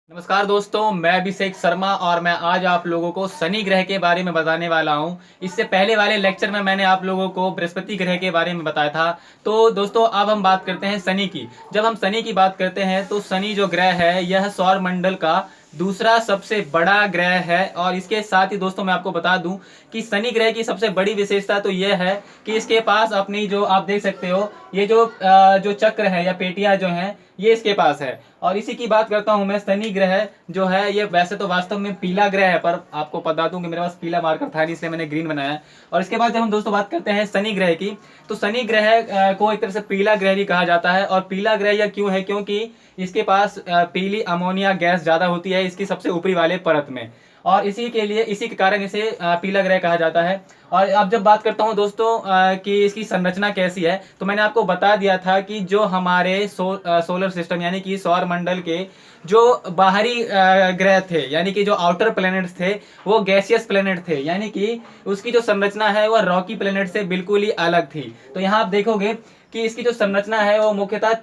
नमस्कार दोस्तों, मैं अभिषेक शर्मा और मैं आज आप लोगों को शनि ग्रह के बारे में बताने वाला हूं। इससे पहले वाले लेक्चर में मैंने आप लोगों को बृहस्पति ग्रह के बारे में बताया था। तो दोस्तों अब हम बात करते हैं शनि की। जब हम शनि की बात करते हैं तो शनि जो ग्रह है यह सौर मंडल का दूसरा सबसे बड़ा ग्रह है। और इसके साथ ही दोस्तों मैं आपको बता दूं कि शनि ग्रह की सबसे बड़ी विशेषता तो यह है कि इसके पास अपनी जो आप देख सकते हो ये जो चक्र है या पेटियां जो हैं ये इसके पास है। और इसी की बात करता हूं मैं। शनि ग्रह जो है ये वैसे तो वास्तव में पीला ग्रह है, पर आपको बता दूं कि मेरे पास पीला मार्कर था नहीं, इसलिए मैंने ग्रीन बनाया है। और इसके बाद जब हम दोस्तों बात करते हैं शनि ग्रह की, तो शनि ग्रह को एक तरह से पीला ग्रह भी कहा जाता है। और पीला ग्रह यह क्यों है? क्योंकि इसके पास पीली अमोनिया गैस ज्यादा होती है इसकी सबसे ऊपरी वाले परत में, और इसी के कारण इसे पीला ग्रह कहा जाता है। और अब जब बात करता हूं दोस्तों कि इसकी संरचना कैसी है, तो मैंने आपको बता दिया था कि जो हमारे सोलर सिस्टम यानी कि सौर मंडल के जो बाहरी ग्रह थे यानी कि जो आउटर प्लैनेट्स थे वो गैसियस प्लैनेट थे, यानी कि उसकी जो संरचना है वह रॉकी प्लैनेट से बिल्कुल ही अलग थी। तो यहाँ आप देखोगे कि इसकी जो संरचना है वो मुख्यतः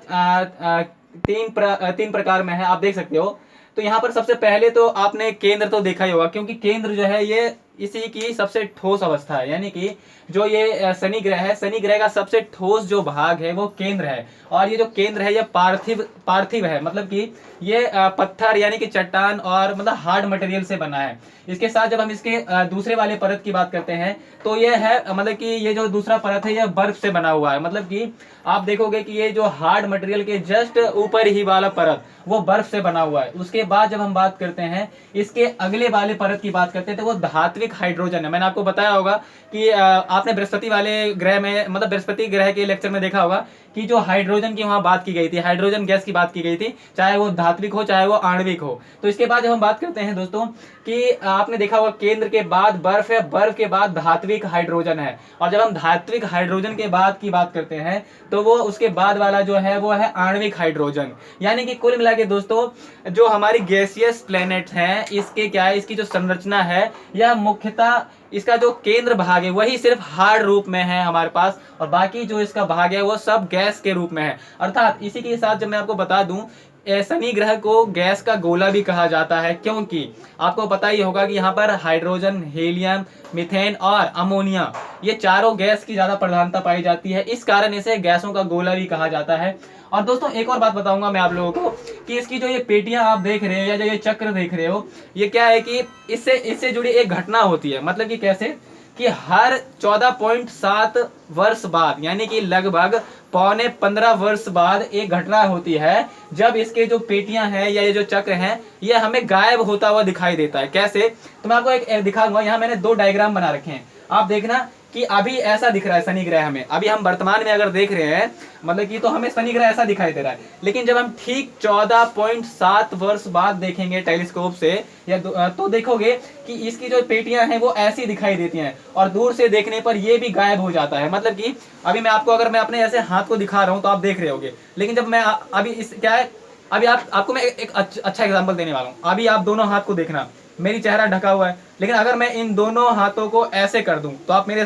तीन प्रकार में है, आप देख सकते हो। तो यहाँ पर सबसे पहले तो आपने केंद्र तो देखा ही होगा, क्योंकि केंद्र जो है ये इसी की सबसे ठोस अवस्था है, यानी कि जो ये शनि ग्रह है, शनि ग्रह का सबसे ठोस जो भाग है वो केंद्र है। और ये जो केंद्र है ये पार्थिव है, मतलब कि ये पत्थर यानी कि चट्टान और मतलब हार्ड मटेरियल से बना है। इसके साथ जब हम इसके दूसरे वाले परत की बात करते हैं तो ये है मतलब कि ये जो दूसरा परत है ये बर्फ से बना हुआ है। मतलब कि आप देखोगे कि ये जो हार्ड मटेरियल के जस्ट ऊपर ही वाला परत वो बर्फ से बना हुआ है। उसके बाद जब हम बात करते हैं इसके अगले वाले परत की बात करते हैं तो वो धात्विक हाइड्रोजन है। मैंने आपको बताया होगा कि आपने बृहस्पति वाले ग्रह में मतलब बृहस्पति ग्रह के लेक्चर में देखा होगा कि जो हाइड्रोजन की वहां बात की गई थी, हाइड्रोजन गैस की बात की गई थी, चाहे वो धात्विक हो चाहे वो आणविक हो। तो इसके बाद जब हम बात करते हैं दोस्तों कि आपने देखा होगा केंद्र के बाद बर्फ है, बर्फ के बाद धात्विक हाइड्रोजन है। और जब हम धात्विक हाइड्रोजन के बाद की बात करते हैं तो वो उसके बाद वाला जो है वो है आणविक हाइड्रोजन। यानी कि कुल मिला के दोस्तों जो हमारी गैसियस प्लैनेट हैं इसके क्या है, इसकी जो संरचना है यह मुख्यतः इसका जो केंद्र भाग है वही सिर्फ हार्ड रूप में है हमारे पास, और बाकी जो इसका भाग है वो सब गैस के रूप में है। अर्थात इसी के साथ जब मैं आपको बता दूं शनि ग्रह को गैस का गोला भी कहा जाता है, क्योंकि आपको पता ही होगा कि यहाँ पर हाइड्रोजन, हीलियम, मीथेन और अमोनिया ये चारों गैस की ज्यादा प्रधानता पाई जाती है। इस कारण इसे गैसों का गोला भी कहा जाता है। और दोस्तों एक और बात बताऊंगा मैं आप लोगों को कि इसकी जो ये पेटियां आप देख रहे हो या जो ये चक्र देख रहे हो ये क्या है कि इससे जुड़ी एक घटना होती है। मतलब कि कैसे कि हर 14.7 वर्ष बाद यानी कि लगभग पौने 15 वर्ष बाद एक घटना होती है जब इसके जो पेटियां हैं या ये जो चक्र हैं ये हमें गायब होता हुआ दिखाई देता है। कैसे? तो मैं आपको एक दिखाऊंगा। यहाँ मैंने दो डायग्राम बना रखे हैं, आप देखना कि अभी ऐसा दिख रहा है शनि ग्रह हमें। अभी हम वर्तमान में अगर देख रहे हैं मतलब कि तो हमें शनि ग्रह ऐसा दिखाई दे रहा है, लेकिन जब हम ठीक 14.7 वर्ष बाद देखेंगे टेलीस्कोप से या तो देखोगे कि इसकी जो पेटियां हैं वो ऐसी दिखाई देती हैं और दूर से देखने पर ये भी गायब हो जाता है। मतलब कि अभी मैं आपको अगर मैं अपने ऐसे हाथ को दिखा रहा हूं तो आप देख रहे होगे, लेकिन जब मैं अभी इस क्या है अभी आपको मैं एक अच्छा एग्जांपल देने वाला हूं। अभी आप दोनों हाथ को देखना, मेरी चेहरा ढका हुआ है, लेकिन अगर मैं इन दोनों हाथों को ऐसे कर दूं तो आप मेरे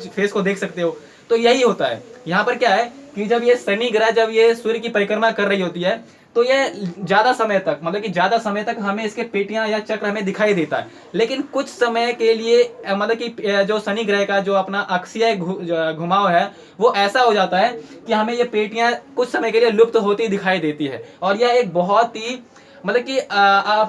फेस को देख सकते हो। तो यही होता है यहाँ पर क्या है कि जब ये शनि ग्रह जब ये सूर्य की परिक्रमा कर रही होती है तो ये ज्यादा समय तक मतलब कि ज्यादा समय तक हमें इसके पेटियां या चक्र हमें दिखाई देता है, लेकिन कुछ समय के लिए मतलब कि जो शनि ग्रह का जो अपना अक्षीय घुमाव है वो ऐसा हो जाता है कि हमें ये पेटियां कुछ समय के लिए लुप्त होती दिखाई देती है। और यह एक बहुत ही मतलब कि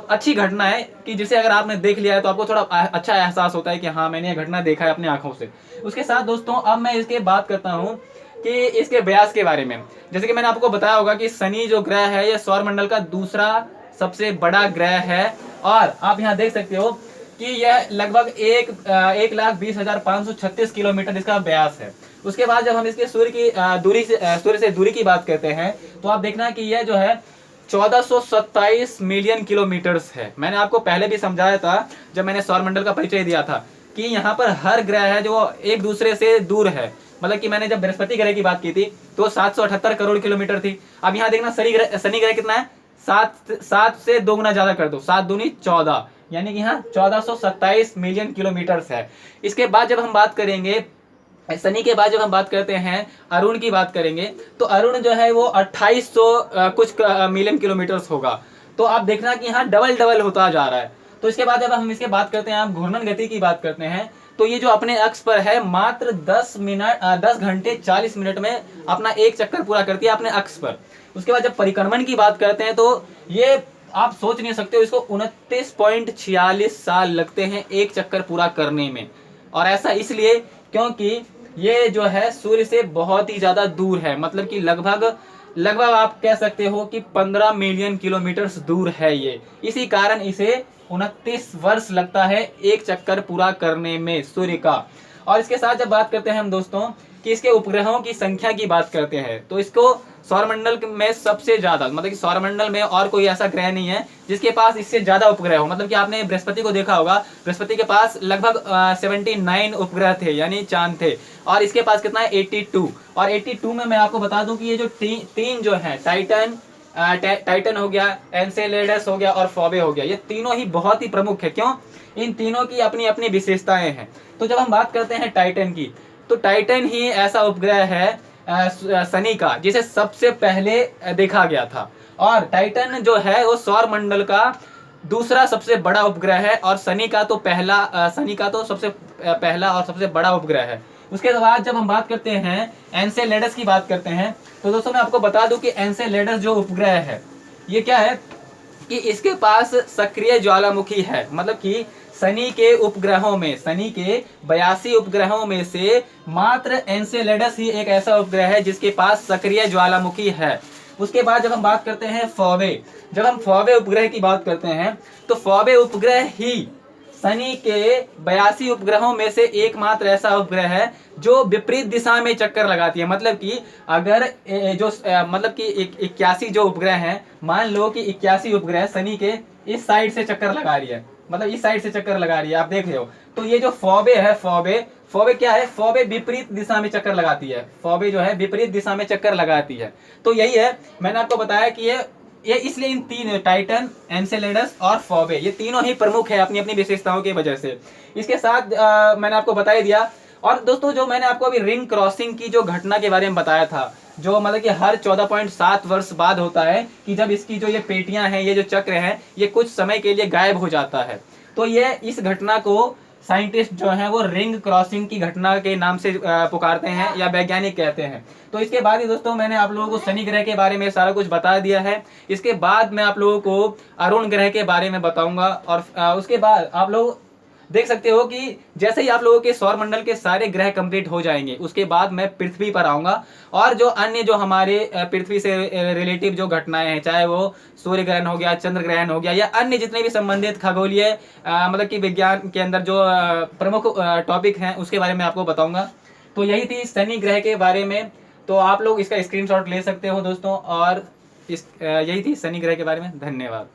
अच्छी घटना है कि जिसे अगर आपने देख लिया है तो आपको थोड़ा अच्छा एहसास होता है कि हाँ मैंने यह घटना देखा है अपनी आंखों से। उसके साथ दोस्तों अब मैं इसके बात करता हूँ कि इसके व्यास के बारे में। जैसे कि मैंने आपको बताया होगा कि शनि जो ग्रह है यह सौर मंडल का दूसरा सबसे बड़ा ग्रह है, और आप यहाँ देख सकते हो कि यह लगभग 1,20,536 किलोमीटर इसका व्यास है। उसके बाद जब हम इसके सूर्य से दूरी की बात करते हैं तो आप देखना कि यह जो है 1427 मिलियन किलोमीटर्स है। मैंने आपको पहले भी समझाया था जब मैंने सौरमंडल का परिचय दिया था कि यहाँ पर हर ग्रह है जो एक दूसरे से दूर है। मतलब कि मैंने जब बृहस्पति ग्रह की बात की थी तो 778 करोड़ किलोमीटर थी। अब यहाँ देखना शनि ग्रह कितना है, सात से दो गुना ज्यादा कर दो, 7 दूनी 14, यानी कि यहाँ 1427 मिलियन किलोमीटर्स है। इसके बाद जब हम बात करेंगे शनि के बाद जब हम बात करते हैं अरुण की बात करेंगे तो अरुण जो है वो 2800 कुछ मिलियन किलोमीटर्स होगा। तो आप देखना कि यहाँ डबल डबल होता जा रहा है। तो इसके बाद जब हम इसके बात करते हैं, आप घूर्णन गति की बात करते हैं, तो ये जो अपने अक्ष पर है मात्र 10 घंटे 40 मिनट में अपना एक चक्कर पूरा करती है अपने अक्ष पर। उसके बाद जब परिक्रमण की बात करते हैं तो ये आप सोच नहीं सकते हो, इसको 29.46 साल लगते हैं एक चक्कर पूरा करने में। और ऐसा इसलिए क्योंकि ये जो है सूर्य से बहुत ही ज्यादा दूर है, मतलब कि लगभग आप कह सकते हो कि 15 मिलियन किलोमीटर दूर है ये। इसी कारण इसे 29 वर्ष लगता है एक चक्कर पूरा करने में सूर्य का। और इसके साथ जब बात करते हैं हम दोस्तों कि इसके उपग्रहों की संख्या की बात करते हैं, तो इसको सौरमंडल में सबसे ज्यादा, मतलब कि सौरमंडल में और कोई ऐसा ग्रह नहीं है जिसके पास इससे ज्यादा उपग्रह हो। मतलब कि आपने बृहस्पति को देखा होगा, बृहस्पति के पास लगभग 79 उपग्रह थे यानी चांद थे, और इसके पास कितना है 82। और 82 में मैं आपको बता दूं कि ये जो तीन जो है टाइटन हो गया, एनसेलेडस हो गया और फोबे हो गया, ये तीनों ही बहुत ही प्रमुख है। क्यों? इन तीनों की अपनी अपनी विशेषताएं हैं। तो जब हम बात करते हैं टाइटन की, तो टाइटन ही ऐसा उपग्रह है शनि का जिसे सबसे पहले देखा गया था। और टाइटन जो है वो सौर मंडल का दूसरा सबसे बड़ा उपग्रह है, और शनि का तो सबसे पहला और सबसे बड़ा उपग्रह है। उसके बाद जब हम बात करते हैं एनसेलेडस की बात करते हैं, तो दोस्तों मैं आपको बता दूं कि एनसेलेडस जो उपग्रह है ये क्या है कि इसके पास सक्रिय ज्वालामुखी है। मतलब कि शनि के 82 उपग्रहों में से मात्र एनसेलेडस ही एक ऐसा उपग्रह है जिसके पास सक्रिय ज्वालामुखी है। उसके बाद जब हम बात करते हैं फोबे, जब हम फोबे उपग्रह की बात करते हैं, तो फोबे उपग्रह ही शनि के 82 उपग्रहों में से एकमात्र ऐसा उपग्रह है जो विपरीत दिशा में चक्कर लगाती है। मतलब कि अगर मतलब कि 81 जो उपग्रह हैं, मान लो कि 81 उपग्रह शनि के इस साइड से चक्कर लगा रही है, मतलब इस साइड से चक्कर लगा रही है, आप देख रहे हो। तो ये जो फोबे है, फोबे क्या है? फोबे विपरीत दिशा में चक्कर लगाती है। फोबे जो है विपरीत दिशा में चक्कर लगाती है। तो यही है, मैंने आपको बताया कि ये इसलिए इन तीन, टाइटन, एनसेलेडस और फोबे, ये तीनों ही प्रमुख है अपनी अपनी विशेषताओं की वजह से। इसके साथ मैंने आपको बता ही दिया। और दोस्तों जो मैंने आपको अभी रिंग क्रॉसिंग की जो घटना के बारे में बताया था, जो मतलब कि हर 14.7 वर्ष बाद होता है कि जब इसकी जो ये पेटियां हैं, ये जो चक्र है, ये कुछ समय के लिए गायब हो जाता है। तो ये इस घटना को साइंटिस्ट जो है वो रिंग क्रॉसिंग की घटना के नाम से पुकारते हैं या वैज्ञानिक कहते हैं। तो इसके बाद ही दोस्तों मैंने आप लोगों को शनि ग्रह के बारे में सारा कुछ बता दिया है। इसके बाद मैं आप लोगों को अरुण ग्रह के बारे में बताऊंगा। और उसके बाद आप लोग देख सकते हो कि जैसे ही आप लोगों के सौर मंडल के सारे ग्रह कंप्लीट हो जाएंगे, उसके बाद मैं पृथ्वी पर आऊंगा और जो अन्य जो हमारे पृथ्वी से रिलेटिव जो घटनाएं हैं, चाहे वो सूर्य ग्रहण हो गया, चंद्र ग्रहण हो गया, या अन्य जितने भी संबंधित खगोलीय मतलब कि विज्ञान के अंदर जो प्रमुख टॉपिक हैं, उसके बारे में आपको बताऊंगा। तो यही थी शनि ग्रह के बारे में। तो आप लोग इसका स्क्रीनशॉट ले सकते हो दोस्तों। और यही थी शनि ग्रह के बारे में। धन्यवाद।